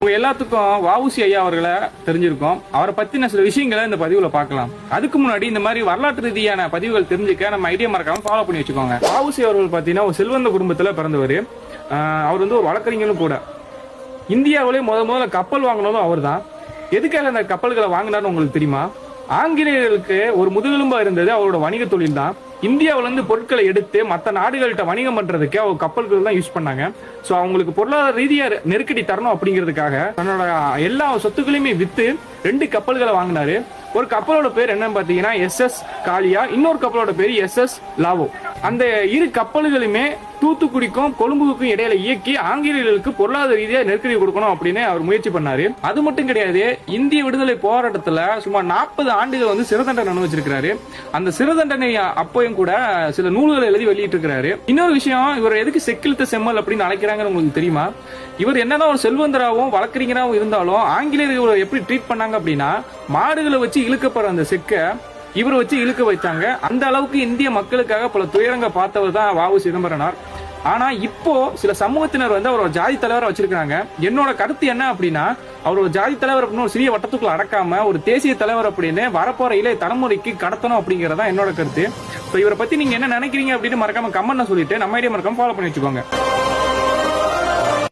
உங்க எல்லாத்துக்கும் வ.உ.சி. ஐயா அவர்களை தெரிஞ்சிருக்கும். அவரை பத்தின சில விஷயங்களை இந்த பதிவுல பார்க்கலாம். அதுக்கு முன்னாடி இந்த மாதிரி வரலாற்று ரீதியான பதிவுகள் தெரிஞ்சுக்க நம்ம ஐடியா மறக்காம ஃபாலோ பண்ணி வச்சுக்கோங்க. வ.உ.சி. அவர்கள் பாத்தீங்கன்னா ஒரு செல்வந்த குடும்பத்துல பிறந்தவர். அவர் ஒரு வழக்கறிஞரும் கூட. இந்தியாவிலே முதல்ல கப்பல் வாங்கினதும் அவர் தான். எதுக்காக அந்த கப்பல்களை வாங்கினார்னு உங்களுக்கு தெரியுமா? ஆங்கிலேயர்களுக்கு ஒரு முதுகெலும்பா இருந்தது அவரோட வணிக தொழில் தான். இந்தியாவில இருந்து பொருட்களை எடுத்து மற்ற நாடுகள்கிட்ட வணிகம் பண்றதுக்கு அவங்க கப்பல்கள் தான் யூஸ் பண்ணாங்க. சோ அவங்களுக்கு பொருளாதார ரீதியா நெருக்கடி தரணும் அப்படிங்கிறதுக்காக தன்னோட எல்லா சொத்துக்களையுமே வித்து 2 கப்பல்களை வாங்கினாரு. ஒரு கப்பலோட பேர் என்னன்னு பாத்தீங்கன்னா SS காளியா, இன்னொரு கப்பலோட பேர் SS லாவோ. அந்த 2 கப்பல்களுமே தூத்துக்குடிக்கும் கொழும்புக்கும் இடையில இயக்கி ஆங்கிலேயர்களுக்கு பொருளாதார ரீதியா நெருக்கடி கொடுக்கணும் அப்படின்னு அவர் முயற்சி பண்ணாரு. அது மட்டும் கிடையாது, இந்திய விடுதலை போராட்டத்துல சுமார் 40 ஆண்டுகள் சிறை தண்டனை அனுபவிச்சிருக்காரு. அந்த சிறை தண்டனை அப்பயும் கூட சில நூல்களை எழுதி வெளியிட்டு இருக்கிறாரு. இன்னொரு விஷயம், இவர் எதுக்கு செக்கிழுத்த செம்மல் அப்படின்னு அழைக்கிறாங்கன்னு உங்களுக்கு தெரியுமா? இவர் என்னதான் ஒரு செல்வந்தராகவும் வழக்கறிஞராகவும் இருந்தாலும் ஆங்கிலேயர்கள் எப்படி ட்ரீட் பண்ணாங்க அப்படின்னா, மாடுகளை வச்சு இழுக்கப்படுற அந்த செக்கை இவரை வச்சு இழுக்க வைத்தாங்க. அந்த அளவுக்கு இந்திய மக்களுக்காக பல துயரங்க பார்த்தவர் தான் வ.உ. சிதம்பரனார். ஆனா இப்போ சில சமூகத்தினர் அவரோட ஜாதி தலைவரை வச்சிருக்காங்க. என்னோட கருத்து என்ன அப்படின்னா, அவரோட ஜாதி தலைவர் அப்படின்னு ஒரு சிறிய வட்டத்துக்குள்ள அடக்காம ஒரு தேசிய தலைவர் அப்படின்னு வரப்போற இளைய தலைமுறைக்கு கடத்தணும் அப்படிங்கறதா என்னோட கருத்து. இவரை பத்தி நீங்க என்ன நினைக்கிறீங்க அப்படின்னு மறக்காம கமெண்ட்ல சொல்லிட்டு நம்ம ஐடியா மறக்காம ஃபாலோ பண்ணி வச்சுக்கோங்க.